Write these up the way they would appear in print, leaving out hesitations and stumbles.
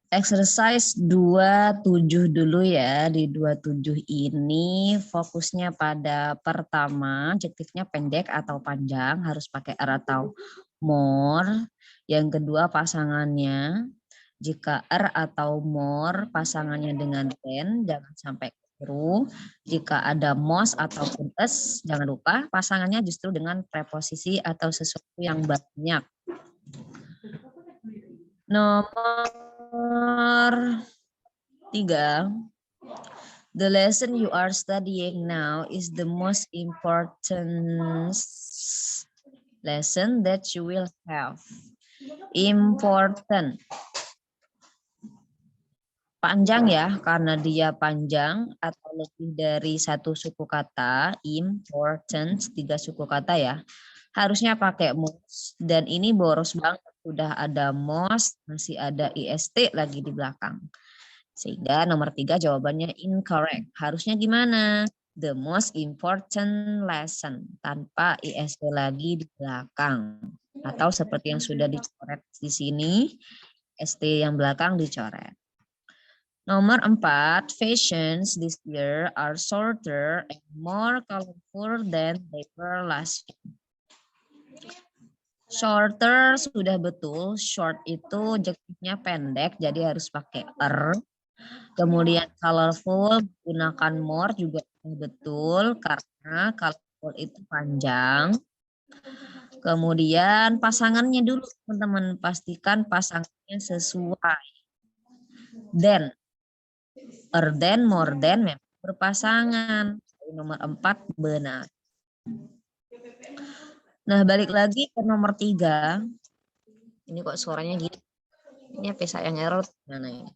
Exercise 27 dulu ya. Di 27 ini fokusnya pada pertama, adjektifnya pendek atau panjang, harus pakai er atau more. Yang kedua pasangannya, jika er atau more pasangannya dengan than, jangan sampai keliru. Jika ada most ataupun es, jangan lupa pasangannya justru dengan preposisi atau sesuatu yang banyak. Nomor 3. The lesson you are studying now is the most important lesson that you will have. Important. Panjang ya, karena dia panjang atau lebih dari satu suku kata. Important, 3 suku kata ya. Harusnya pakai most, dan ini boros banget. Sudah ada most, masih ada ist lagi di belakang. Sehingga nomor 3 jawabannya incorrect. Harusnya gimana? The most important lesson, tanpa ist lagi di belakang. Atau seperti yang sudah dicoret di sini, st yang belakang dicoret. Nomor 4, fashions this year are shorter and more colorful than they were last year. Shorter sudah betul, short itu adjektifnya pendek, jadi harus pakai er. Kemudian colorful, gunakan more juga betul, karena colorful itu panjang. Kemudian pasangannya dulu, teman-teman, pastikan pasangannya sesuai. Then, er than, more than memang berpasangan. Nomor 4 benar. Nah, balik lagi ke nomor 3. Ini kok suaranya gitu. Ini apa saya yang error? Mana ini?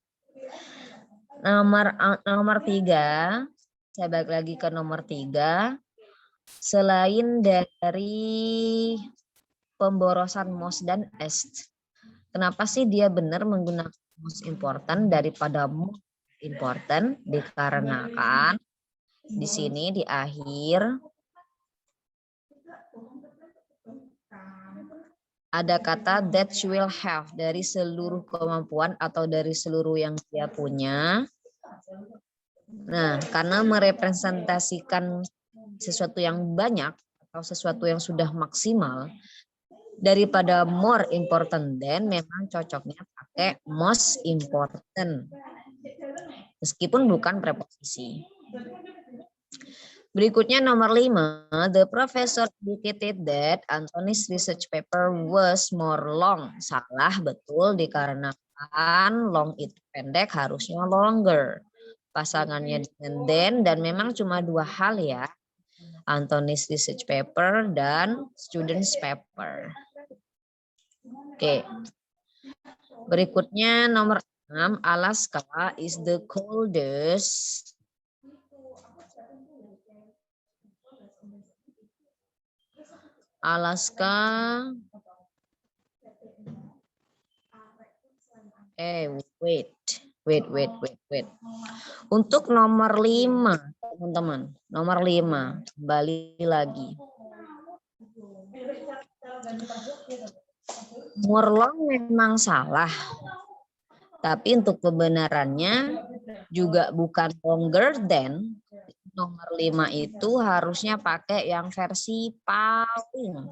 Nomor 3. Saya balik lagi ke nomor 3. Selain dari pemborosan most dan est, kenapa sih dia benar menggunakan most important daripada most important? Dikarenakan di sini di akhir ada kata that you will have, dari seluruh kemampuan atau dari seluruh yang dia punya. Nah, karena merepresentasikan sesuatu yang banyak atau sesuatu yang sudah maksimal, daripada more important than, memang cocoknya pakai most important. Meskipun bukan preposisi. Berikutnya nomor 5, the professor indicated that Anthony's research paper was more long. Salah, betul, dikarenakan long itu pendek, harusnya longer. Pasangannya dengan then, dan memang cuma 2 hal ya. Anthony's research paper dan student's paper. Oke. Berikutnya nomor 6, Alaska is the coldest wait. Untuk nomor 5, teman-teman. Nomor 5, kembali lagi. More long memang salah. Tapi untuk kebenarannya juga bukan longer than. Nomor 5 itu harusnya pakai yang versi paling.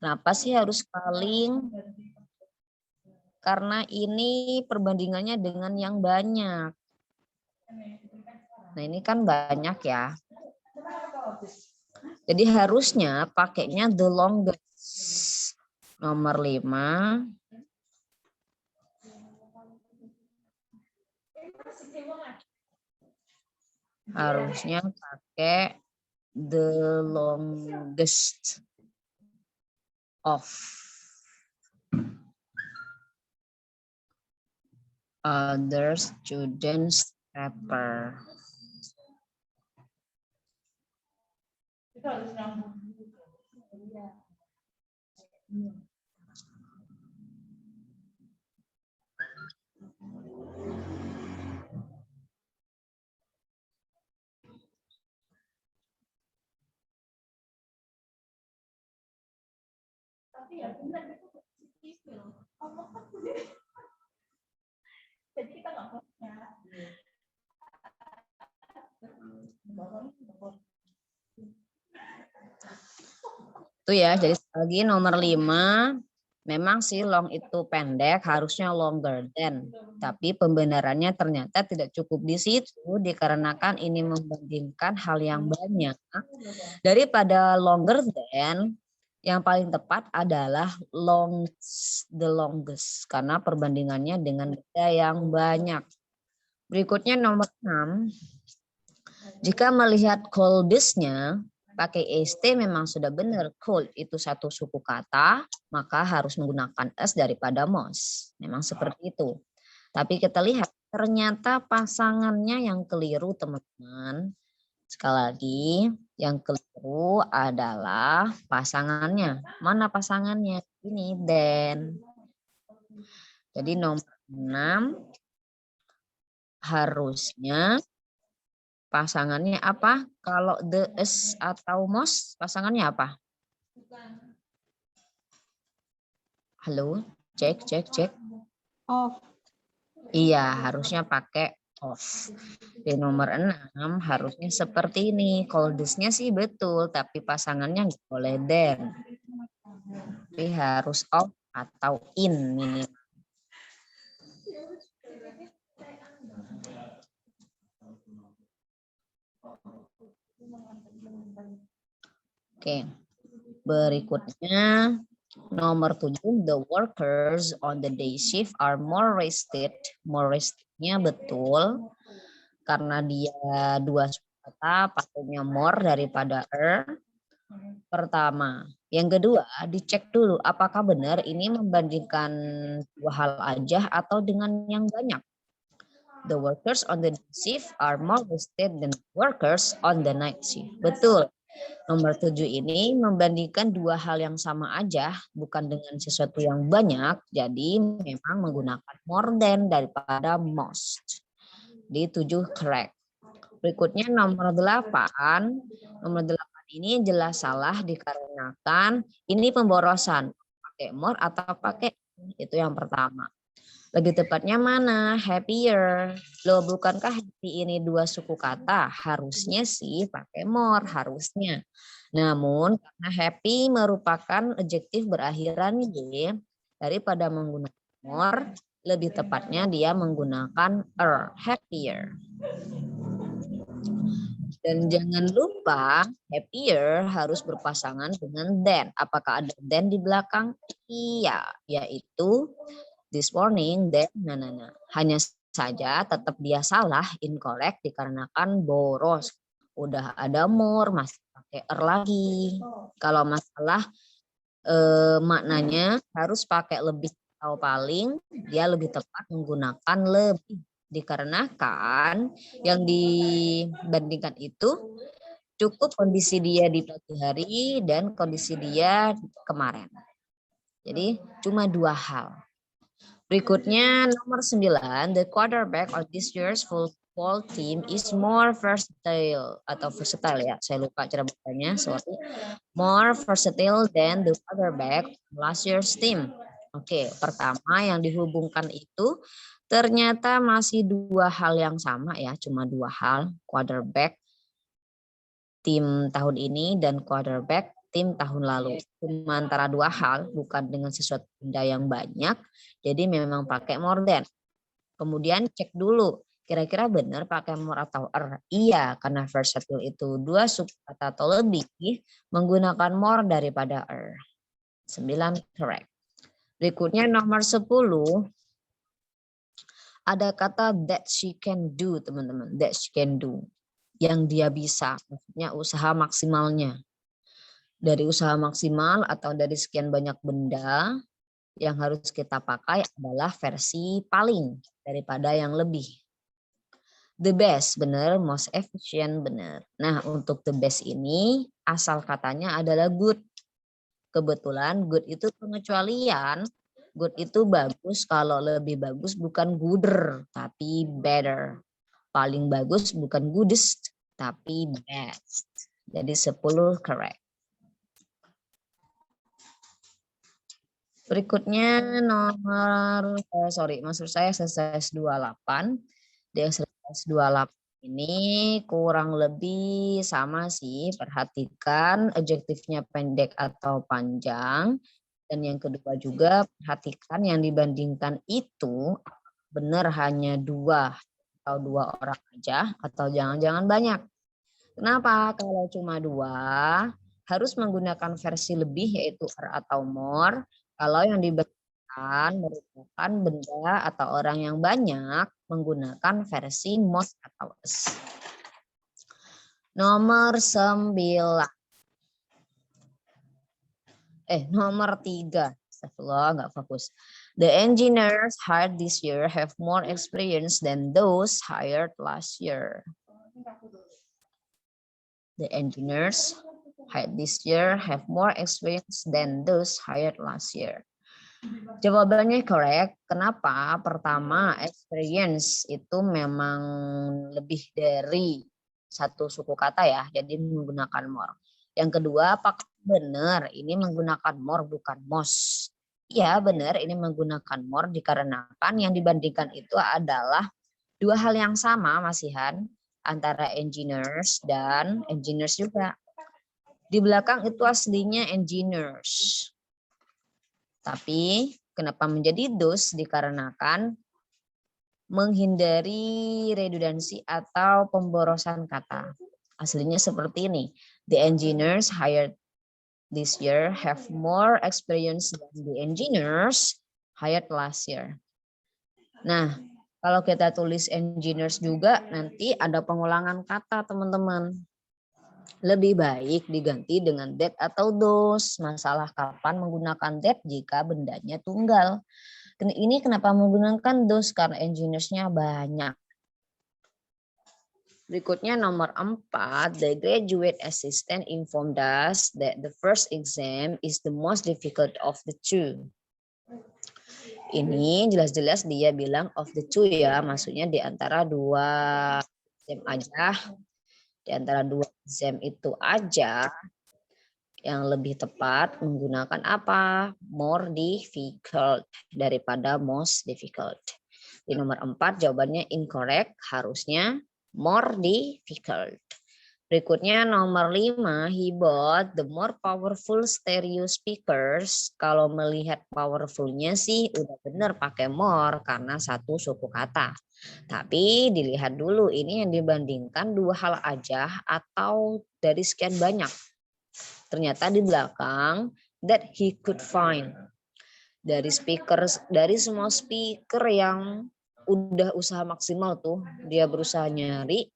Kenapa sih harus paling? Karena ini perbandingannya dengan yang banyak. Nah, ini kan banyak ya. Jadi harusnya pakainya the longest. Nomor 5. Harusnya pakai the longest of other students' paper. Itu ya, jadi lagi nomor 5, memang sih long itu pendek, harusnya longer than. Tapi pembenarannya ternyata tidak cukup di situ, dikarenakan ini membandingkan hal yang banyak. Daripada longer than, yang paling tepat adalah the longest, karena perbandingannya dengan benda yang banyak. Berikutnya nomor 6, jika melihat coldest-nya, pakai ST memang sudah benar. Cold itu satu suku kata, maka harus menggunakan S daripada most. Memang seperti itu. Tapi kita lihat, ternyata pasangannya yang keliru, teman-teman. Sekali lagi, yang keliru adalah pasangannya. Mana pasangannya? Ini, then. Jadi nomor 6, harusnya pasangannya apa? Kalau the is atau most, pasangannya apa? Halo, cek. Off. Iya, harusnya pakai off. Di nomor 6 harusnya seperti ini. Coldest-nya sih betul, tapi pasangannya nggak boleh then. Tapi harus off atau in minimal. Oke, berikutnya nomor 7, the workers on the day shift are more rested. More rested-nya betul, karena dia dua kata, pakainya more daripada pertama. Yang kedua, dicek dulu apakah benar ini membandingkan dua hal aja atau dengan yang banyak. The workers on the day shift are more rested than workers on the night shift. Betul. Nomor 7 ini membandingkan dua hal yang sama aja, bukan dengan sesuatu yang banyak. Jadi memang menggunakan more than daripada most. Di 7 correct. Berikutnya nomor 8. Nomor 8 ini jelas salah dikarenakan ini pemborosan. Pakai more atau pakai itu yang pertama. Lebih tepatnya mana? Happier. Loh, bukankah happy ini dua suku kata? Harusnya sih pakai more, harusnya. Namun karena happy merupakan adjektif berakhiran Y, daripada menggunakan more, lebih tepatnya dia menggunakan happier. Dan jangan lupa happier harus berpasangan dengan than. Apakah ada than di belakang? Iya, yaitu this morning, then, nah. Hanya saja tetap dia salah, incorrect, dikarenakan boros. Udah ada more, masih pakai lagi. Kalau masalah maknanya harus pakai lebih atau paling, dia lebih tepat menggunakan lebih. Dikarenakan yang dibandingkan itu cukup kondisi dia di pagi hari dan kondisi dia kemarin. Jadi cuma dua hal. Berikutnya nomor 9, the quarterback of this year's football team is more versatile atau versatile ya, saya lupa cara bacanya, sorry. More versatile than the quarterback of last year's team. Oke, pertama yang dihubungkan itu ternyata masih dua hal yang sama ya, cuma dua hal, quarterback tim tahun ini dan quarterback tim tahun lalu. Cuma antara dua hal, bukan dengan sesuatu benda yang banyak. Jadi memang pakai more than. Kemudian cek dulu, kira-kira benar pakai more atau Iya, karena versatile itu dua suku kata atau lebih menggunakan more daripada 9 correct. Berikutnya nomor 10. Ada kata that she can do, teman-teman. That she can do. Yang dia bisa, maksudnya usaha maksimalnya. Dari usaha maksimal atau dari sekian banyak benda, yang harus kita pakai adalah versi paling daripada yang lebih. The best, benar. Most efficient, benar. Nah, untuk the best ini, asal katanya adalah good. Kebetulan good itu pengecualian. Good itu bagus, kalau lebih bagus bukan gooder, tapi better. Paling bagus bukan goodest, tapi best. Jadi 10 correct. Berikutnya nomor, maksud saya exercise 28. Di exercise 28 ini kurang lebih sama sih. Perhatikan adjektifnya pendek atau panjang. Dan yang kedua juga perhatikan yang dibandingkan itu benar hanya dua atau dua orang aja atau jangan-jangan banyak. Kenapa? Kalau cuma dua harus menggunakan versi lebih yaitu are atau more. Kalau yang dibandingkan merupakan benda atau orang yang banyak menggunakan versi most atau is. Nomor 9. Nomor 3. Astagfirullah, nggak fokus. The engineers hired this year have more experience than those hired last year. The engineers hired this year have more experience than those hired last year. Jawabannya correct. Kenapa? Pertama, experience itu memang lebih dari satu suku kata ya, jadi menggunakan more. Yang kedua, apakah benar ini menggunakan more bukan most? Ya, benar ini menggunakan more dikarenakan yang dibandingkan itu adalah dua hal yang sama, Mas Ihan, antara engineers dan engineers juga. Di belakang itu aslinya engineers. Tapi kenapa menjadi those? Dikarenakan menghindari redundansi atau pemborosan kata. Aslinya seperti ini. The engineers hired this year have more experience than the engineers hired last year. Nah, kalau kita tulis engineers juga nanti ada pengulangan kata, teman-teman. Lebih baik diganti dengan that atau those. Masalah kapan menggunakan that jika bendanya tunggal. Ini kenapa menggunakan those? Karena engineers-nya banyak. Berikutnya nomor 4. The graduate assistant informed us that the first exam is the most difficult of the two. Ini jelas-jelas dia bilang of the two ya. Maksudnya di antara dua exam aja. Di antara dua exam itu aja yang lebih tepat menggunakan apa? More difficult daripada most difficult. Di nomor 4 jawabannya incorrect, harusnya more difficult. Berikutnya nomor 5, he bought the more powerful stereo speakers. Kalau melihat powerfulnya sih udah bener pakai more karena satu suku kata. Tapi dilihat dulu ini yang dibandingkan dua hal aja atau dari sekian banyak. Ternyata di belakang that he could find. Dari semua speaker yang udah usaha maksimal tuh, dia berusaha nyari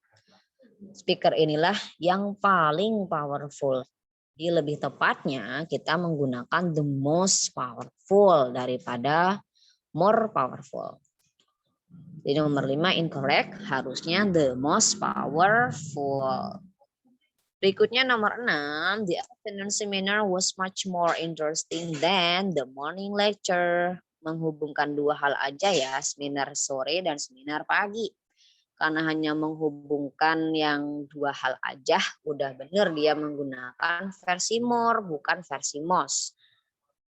speaker inilah yang paling powerful. Jadi lebih tepatnya kita menggunakan the most powerful daripada more powerful. Di nomor 5 incorrect, harusnya the most powerful. Berikutnya nomor 6, the afternoon seminar was much more interesting than the morning lecture. Menghubungkan dua hal aja ya, seminar sore dan seminar pagi. Karena hanya menghubungkan yang dua hal aja, udah bener dia menggunakan versi more, bukan versi most.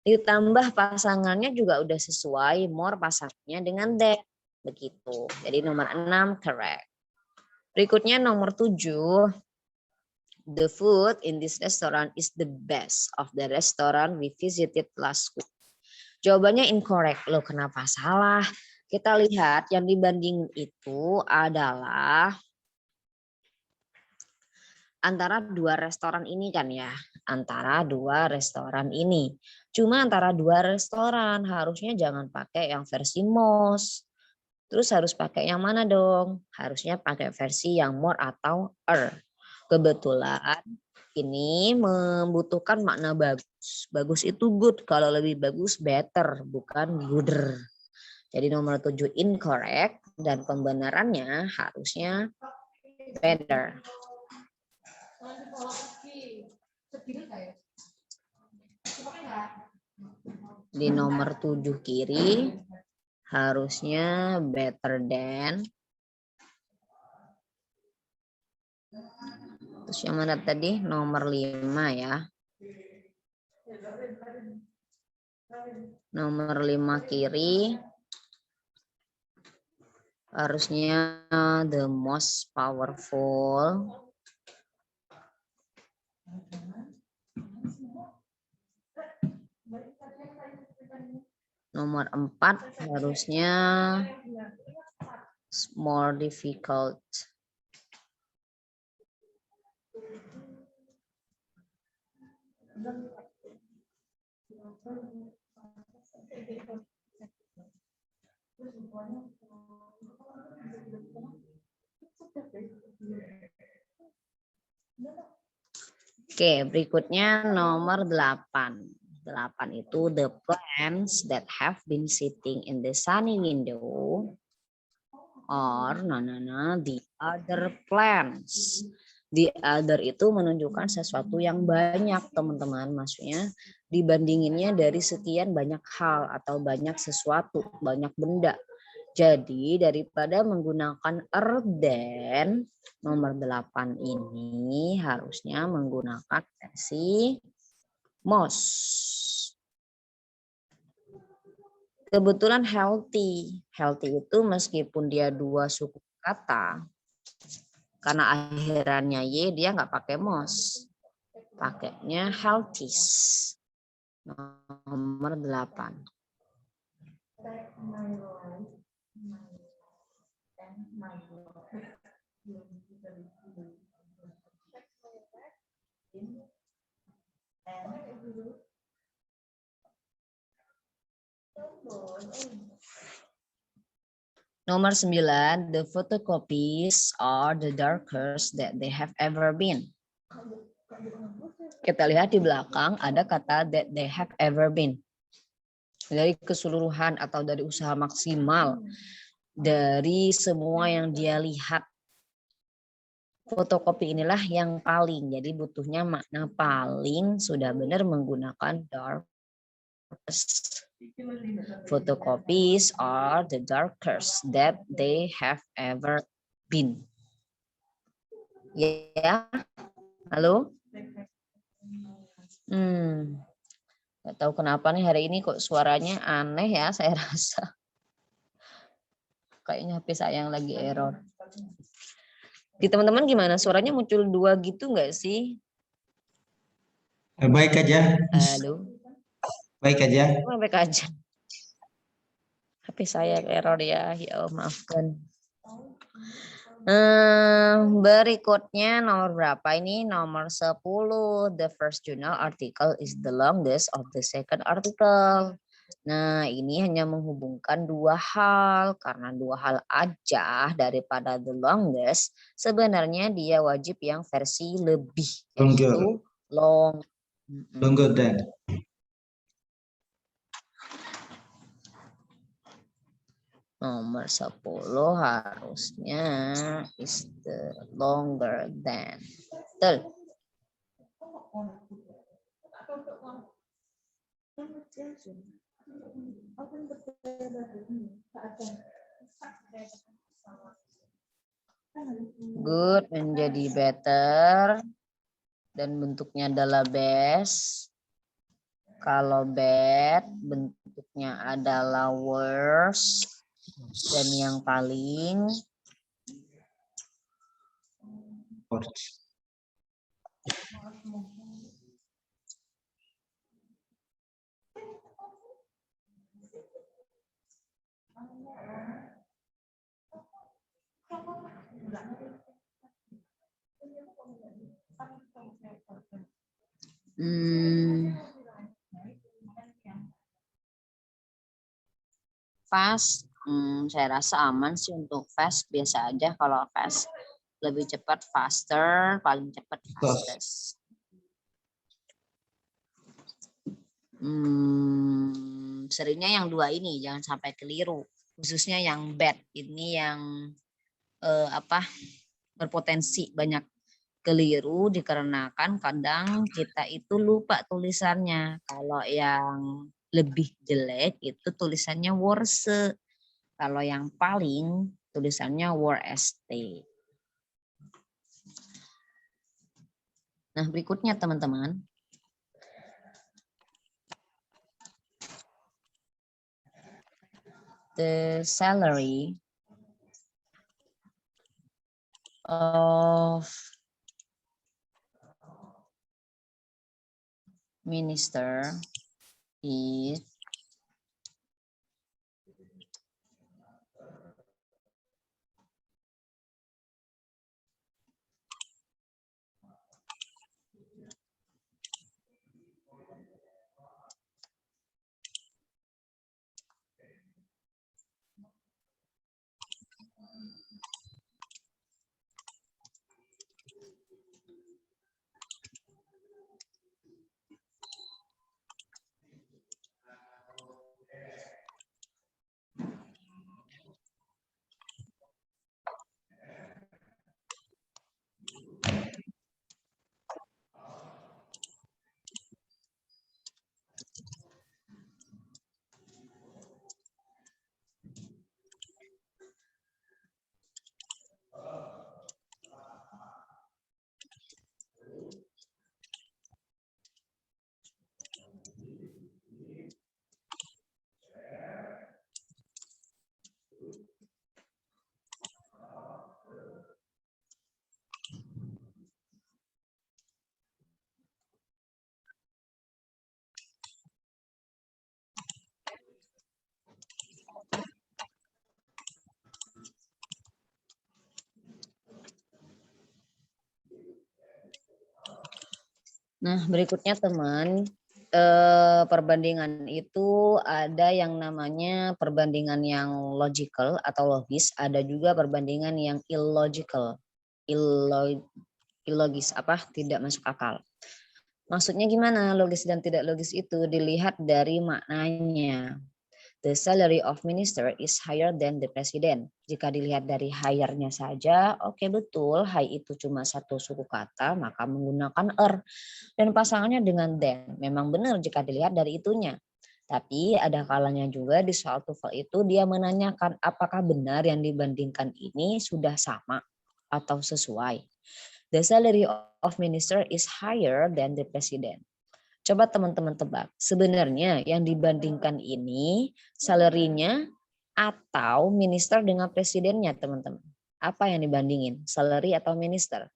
Ditambah pasangannya juga udah sesuai, more pasangannya dengan that. Begitu. Jadi nomor 6 correct. Berikutnya nomor 7. The food in this restaurant is the best of the restaurant we visited last week. Jawabannya incorrect. Loh, kenapa salah? Kita lihat yang dibanding itu adalah antara dua restoran ini kan ya. Antara dua restoran ini. Cuma antara dua restoran harusnya jangan pakai yang versi most. Terus harus pakai yang mana dong? Harusnya pakai versi yang more atau er. Kebetulan ini membutuhkan makna bagus. Bagus itu good, kalau lebih bagus better, bukan gooder. Jadi nomor 7 incorrect dan pembenarannya harusnya better. Di nomor 7 kiri harusnya better than. Terus yang mana tadi? Nomor 5 ya. Nomor 5 kiri. Harusnya the most powerful. Nomor 4 harusnya more difficult. Oke, berikutnya nomor 8. 8 itu the plants that have been sitting in the sunny window or the other plants. The other itu menunjukkan sesuatu yang banyak, teman-teman. Maksudnya dibandinginnya dari sekian banyak hal atau banyak sesuatu, banyak benda. Jadi daripada menggunakan than, nomor 8 ini harusnya menggunakan versi most. Kebetulan healthy. Healthy itu meskipun dia 2 suku kata, karena akhirannya Y dia nggak pakai most. Pakainya healthies. Nomor 8. Nomor 9, the photocopies are the darkest that they have ever been. Kita lihat di belakang ada kata that they have ever been. Dari keseluruhan atau dari usaha maksimal, dari semua yang dia lihat, fotokopi inilah yang paling. Jadi butuhnya makna paling, sudah benar menggunakan darkest. Photocopies are the darkest that they have ever been. Ya, halo? Gak tahu kenapa nih hari ini kok suaranya aneh ya, saya rasa. Kayaknya HP saya yang lagi error. Di teman-teman gimana? Suaranya muncul 2 gitu nggak sih? Baik aja. Halo? Baik aja. Baik aja. HP saya error ya, ya maafkan. Berikutnya nomor berapa ini? Nomor 10. The first journal article is the longest of the second article. Nah, ini hanya menghubungkan 2 hal. Karena 2 hal aja daripada the longest, sebenarnya dia wajib yang versi lebih. Yaitu Longer than. Nomor 10 harusnya is the longer than. Betul. Good menjadi better. Dan bentuknya adalah best. Kalau bad bentuknya adalah worst. Dan yang paling fast. Saya rasa aman sih untuk fast, biasa aja. Kalau fast lebih cepat, faster, paling cepat fastest. Seringnya yang 2 ini jangan sampai keliru, khususnya yang bad ini yang berpotensi banyak keliru dikarenakan kadang kita itu lupa tulisannya. Kalau yang lebih jelek itu tulisannya worse. Kalau yang paling tulisannya worst. Nah, berikutnya teman-teman. the salary of minister is Nah, berikutnya teman, perbandingan itu ada yang namanya perbandingan yang logical atau logis, ada juga perbandingan yang illogical, illogis, tidak masuk akal. Maksudnya gimana logis dan tidak logis itu dilihat dari maknanya. The salary of minister is higher than the president. Jika dilihat dari higher-nya saja, oke betul, high itu cuma satu suku kata, maka menggunakan er. Dan pasangannya dengan than. Memang benar jika dilihat dari itunya. Tapi ada kalanya juga di soal TOEFL itu dia menanyakan apakah benar yang dibandingkan ini sudah sama atau sesuai. The salary of minister is higher than the president. Coba teman-teman tebak, sebenarnya yang dibandingkan ini salary-nya atau minister dengan presidennya teman-teman. Apa yang dibandingin, salary atau minister?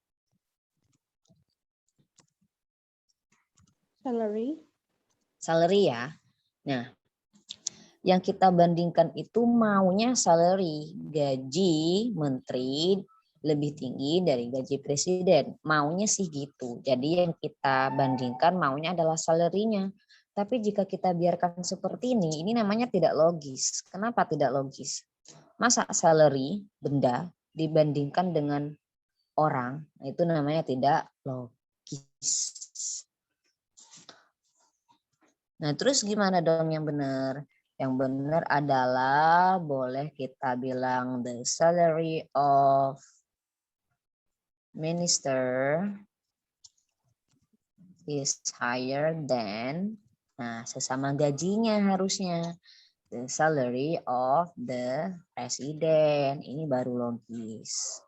Salary. Salary ya. Nah, yang kita bandingkan itu maunya salary, gaji menteri lebih tinggi dari gaji presiden. Maunya sih gitu. Jadi yang kita bandingkan maunya adalah salary-nya. Tapi jika kita biarkan seperti ini namanya tidak logis. Kenapa tidak logis? Masa salary, benda, dibandingkan dengan orang, itu namanya tidak logis. Nah, terus gimana dong yang benar? Yang benar adalah boleh kita bilang the salary of minister is higher than, nah sesama gajinya harusnya, the salary of the president. Ini baru logis.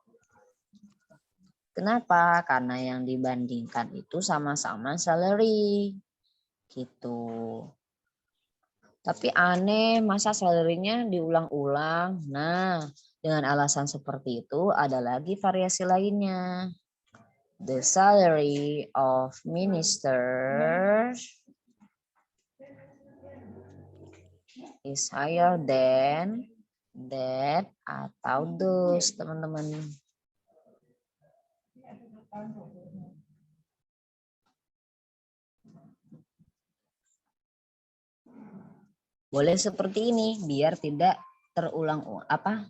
Kenapa? Karena yang dibandingkan itu sama-sama salary. Gitu. Tapi aneh, masa salary-nya diulang-ulang? Nah, dengan alasan seperti itu ada lagi variasi lainnya. The salary of minister is higher than that atau those, teman-teman. Boleh seperti ini biar tidak terulang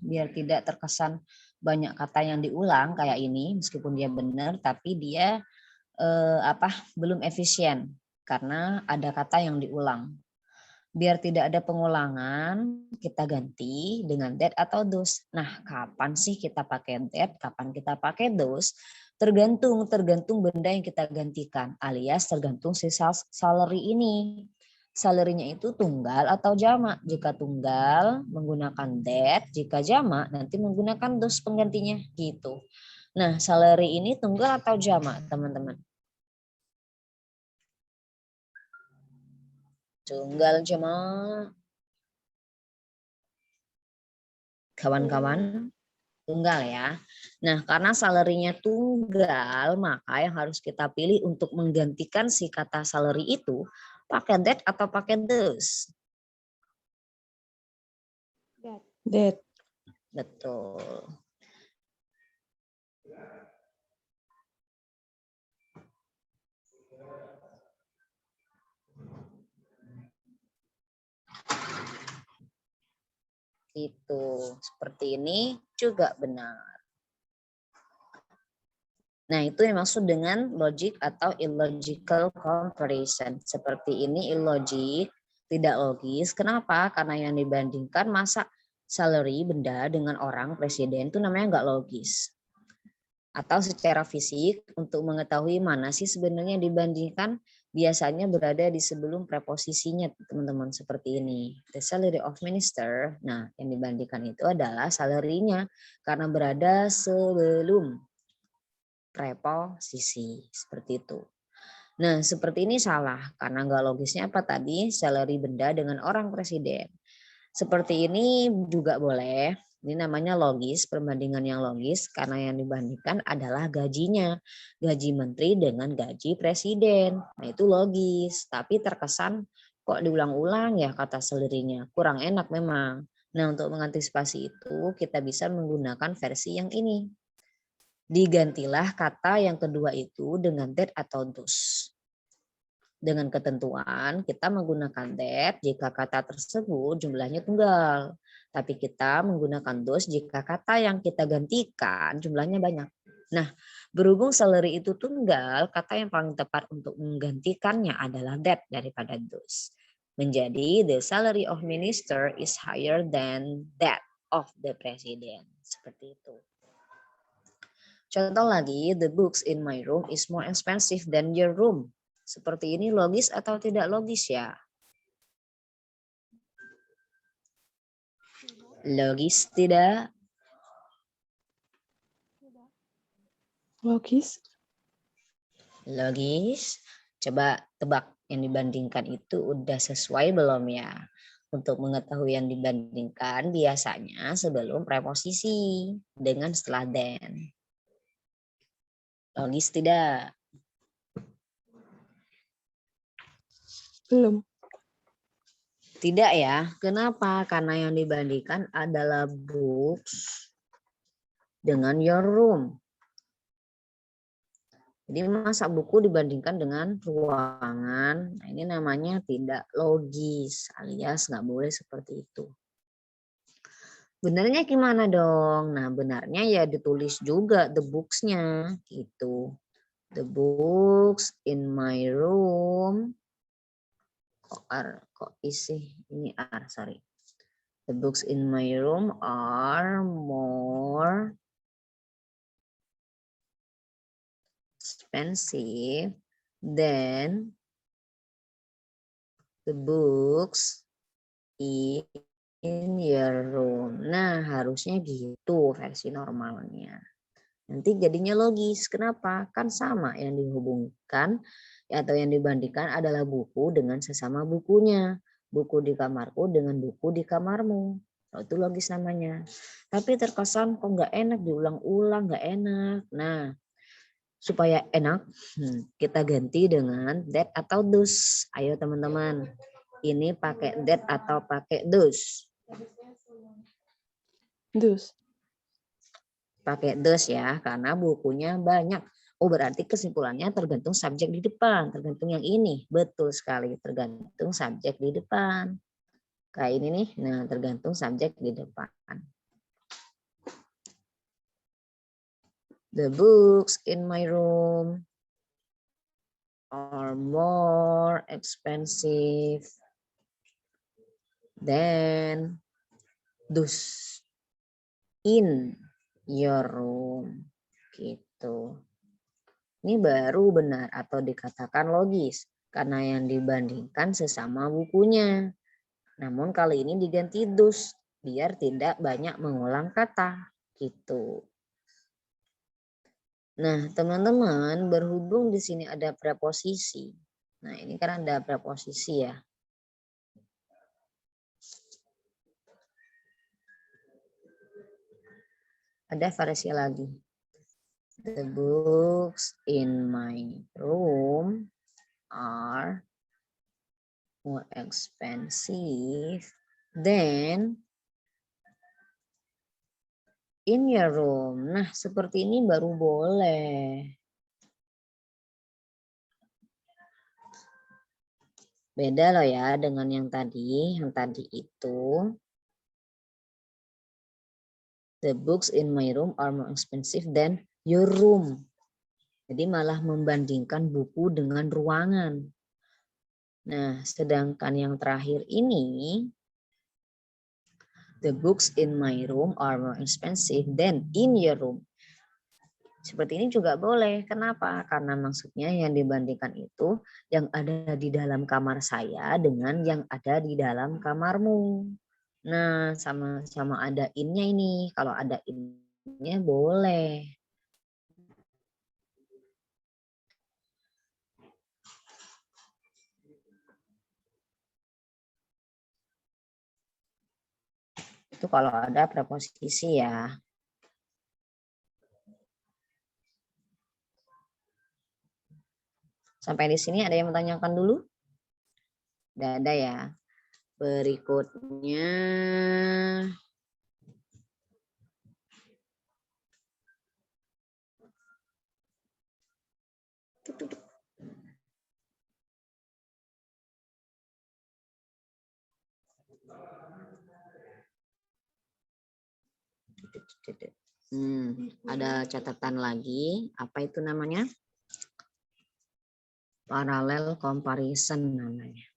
biar tidak terkesan banyak kata yang diulang kayak ini, meskipun dia benar tapi dia belum efisien karena ada kata yang diulang. Biar tidak ada pengulangan, kita ganti dengan that atau those. Nah, kapan sih kita pakai that, kapan kita pakai those? Tergantung benda yang kita gantikan, alias tergantung si salary ini. Salary-nya itu tunggal atau jamak. Jika tunggal menggunakan that, jika jamak nanti menggunakan those penggantinya gitu. Nah, salary ini tunggal atau jamak, teman-teman? Tunggal jamak. Kawan-kawan, tunggal ya. Nah, karena salary-nya tunggal, maka yang harus kita pilih untuk menggantikan si kata salary itu pakai that atau pakai those. That. Betul. Itu seperti ini juga benar. Nah, itu yang maksud dengan logic atau illogical comparison. Seperti ini illogic, tidak logis. Kenapa? Karena yang dibandingkan masa salary benda dengan orang presiden itu namanya nggak logis. Atau secara fisik untuk mengetahui mana sih sebenarnya dibandingkan biasanya berada di sebelum preposisinya teman-teman seperti ini. The salary of minister, nah yang dibandingkan itu adalah salary-nya karena berada sebelum preposisi seperti itu. Nah seperti ini salah karena nggak logisnya apa tadi salary benda dengan orang presiden. Seperti ini juga boleh. Ini namanya logis, perbandingan yang logis karena yang dibandingkan adalah gajinya. Gaji menteri dengan gaji presiden. Nah itu logis, tapi terkesan kok diulang-ulang ya kata selirinya. Kurang enak memang. Nah untuk mengantisipasi itu kita bisa menggunakan versi yang ini. Digantilah kata yang kedua itu dengan that atau those. Dengan ketentuan kita menggunakan that jika kata tersebut jumlahnya tunggal. Tapi kita menggunakan those jika kata yang kita gantikan jumlahnya banyak. Nah, berhubung salary itu tunggal, kata yang paling tepat untuk menggantikannya adalah that daripada those. Menjadi the salary of minister is higher than that of the president. Seperti itu. Contoh lagi, the books in my room is more expensive than your room. Seperti ini logis atau tidak logis ya? Logis tidak? Logis. Logis. Coba tebak yang dibandingkan itu udah sesuai belum ya? Untuk mengetahui yang dibandingkan biasanya sebelum preposisi dengan setelah then. Logis tidak? Belum. Tidak ya. Kenapa? Karena yang dibandingkan adalah books dengan your room. Jadi masa buku dibandingkan dengan ruangan, nah ini namanya tidak logis alias nggak boleh seperti itu. Benarnya gimana dong? Nah benarnya ya ditulis juga the books-nya gitu. The books in my room. Kok isi ini sorry. The books in my room are more expensive than the books in your room. Nah, harusnya gitu versi normalnya. Nanti jadinya logis. Kenapa? Kan sama yang dihubungkan atau yang dibandingkan adalah buku dengan sesama bukunya. Buku di kamarku dengan buku di kamarmu. Oh, itu logis namanya. Tapi terkesan kok nggak enak diulang-ulang, nggak enak. Nah, supaya enak, kita ganti dengan that atau those. Ayo teman-teman. Ini pakai that atau pakai those? Those. Pakai those ya, karena bukunya banyak. Oh berarti kesimpulannya tergantung subjek di depan, tergantung yang ini. Betul sekali, tergantung subjek di depan. Kayak ini nih, nah tergantung subjek di depan. The books in my room are more expensive than those in your room. Gitu. Ini baru benar atau dikatakan logis karena yang dibandingkan sesama bukunya. Namun kali ini diganti those biar tidak banyak mengulang kata gitu. Nah, teman-teman berhubung di sini ada preposisi. Nah, ini kan ada preposisi ya. Ada variasi lagi. The books in my room are more expensive than in your room. Nah, seperti ini baru boleh. Beda loh ya dengan yang tadi. Yang tadi itu the books in my room are more expensive than your room. Jadi malah membandingkan buku dengan ruangan. Nah, sedangkan yang terakhir ini, the books in my room are more expensive than in your room. Seperti ini juga boleh. Kenapa? Karena maksudnya yang dibandingkan itu yang ada di dalam kamar saya dengan yang ada di dalam kamarmu. Nah, sama-sama ada in-nya ini. Kalau ada in-nya boleh. Itu kalau ada preposisi ya. Sampai di sini ada yang menanyakan dulu? Tidak ada ya. Berikutnya. Ada catatan lagi. Apa itu namanya? Parallel comparison namanya.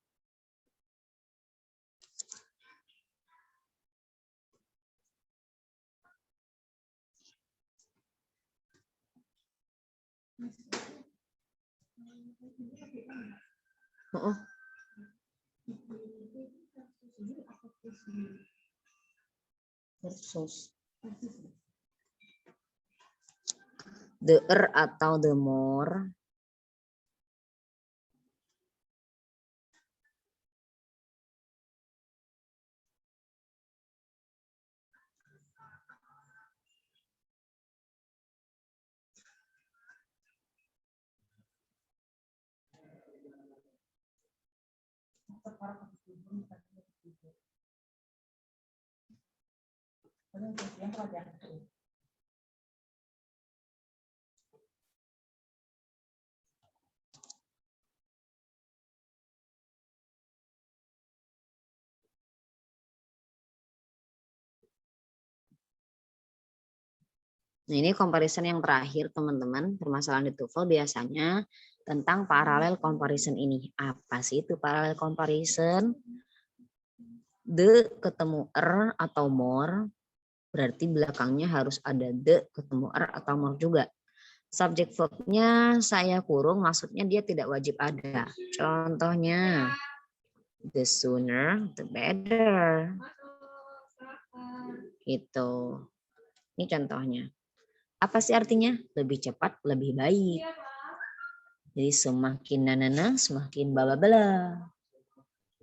Oh. Versus. The atau the more. Nah, ini comparison yang terakhir, teman-teman. Permasalahan di TOEFL biasanya tentang parallel comparison ini. Apa sih itu parallel comparison? The ketemu atau more, berarti belakangnya harus ada the ketemu atau more juga. Subject verb-nya saya kurung, maksudnya dia tidak wajib ada. Contohnya, the sooner the better. Gitu. Ini contohnya. Apa sih artinya? Lebih cepat, lebih baik. Jadi semakin nanana, semakin bababla.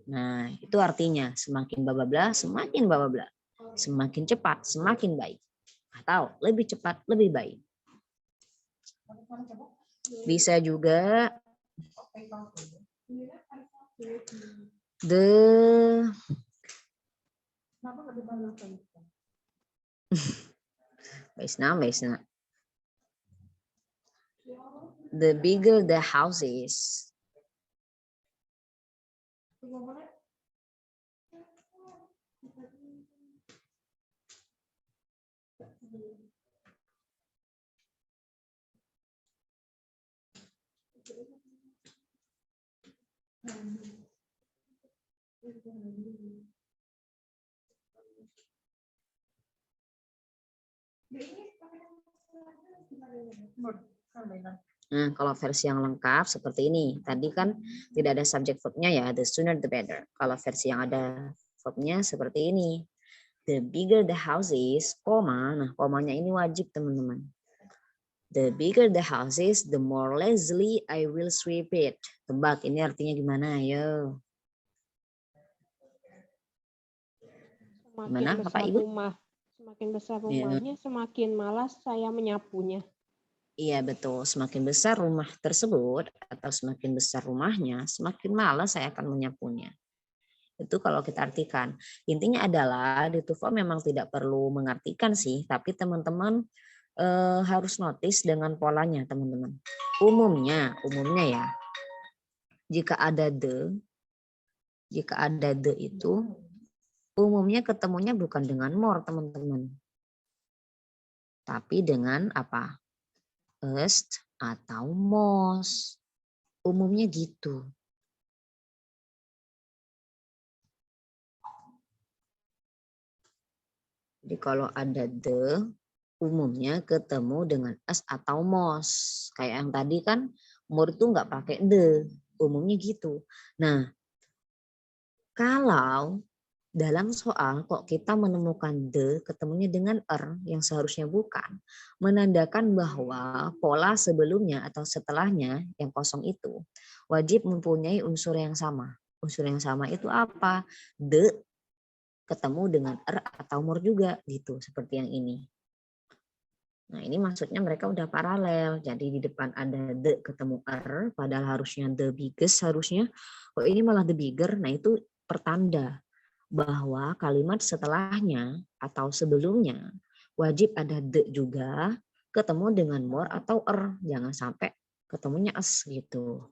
Nah, itu artinya semakin bababla, semakin bababla. Semakin cepat, semakin baik. Atau lebih cepat, lebih baik. Bisa juga Baisna. The bigger the house is. Nah, kalau versi yang lengkap seperti ini. Tadi kan tidak ada subject verb-nya ya, the sooner the better. Kalau versi yang ada verb-nya seperti ini. The bigger the house is, koma. Nah, komanya ini wajib, teman-teman. The bigger the house is, the more lazily I will sweep it. Tebak, ini artinya gimana? Ayo. Gimana, Bapak Ibu? Semakin besar Ya. rumahnya, semakin malas saya menyapunya. Iya betul, semakin besar rumah tersebut atau semakin besar rumahnya, semakin malas saya akan menyapunya. Itu kalau kita artikan. Intinya adalah di TOEFL memang tidak perlu mengartikan sih, tapi teman-teman harus notice dengan polanya teman-teman. Umumnya ya, jika ada the itu umumnya ketemunya bukan dengan more teman-teman, tapi dengan apa? Est atau most. Umumnya gitu. Jadi kalau ada the, umumnya ketemu dengan as atau most. Kayak yang tadi kan, more itu nggak pakai the. Umumnya gitu. Nah, kalau dalam soal kok kita menemukan the ketemunya dengan yang seharusnya bukan, menandakan bahwa pola sebelumnya atau setelahnya yang kosong itu wajib mempunyai unsur yang sama. Unsur yang sama itu apa? The ketemu dengan atau more juga gitu, seperti yang ini. Nah, ini maksudnya mereka udah paralel. Jadi di depan ada the ketemu padahal harusnya the biggest harusnya. Kok ini malah the bigger? Nah, itu pertanda bahwa kalimat setelahnya atau sebelumnya wajib ada the juga, ketemu dengan more atau jangan sampai ketemunya as gitu.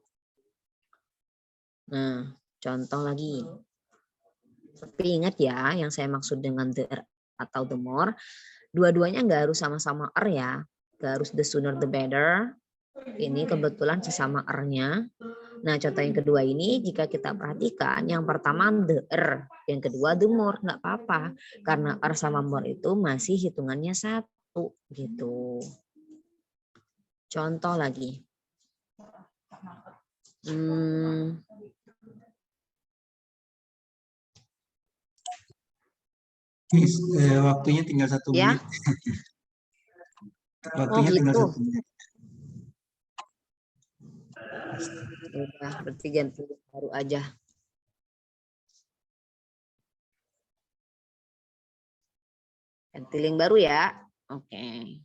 Nah, contoh lagi. Tapi ingat ya, yang saya maksud dengan the atau the more, dua-duanya nggak harus sama-sama ya, nggak harus the sooner the better. Ini kebetulan sesama nya. Nah, contoh yang kedua ini jika kita perhatikan, yang pertama the yang kedua the more, nggak apa-apa karena sama more itu masih hitungannya satu gitu. Contoh lagi. Waktunya tinggal 1 Ya. menit. Waktunya tinggal 1 menit. Udah, berarti ganti baru aja. Ganti link baru ya. Oke.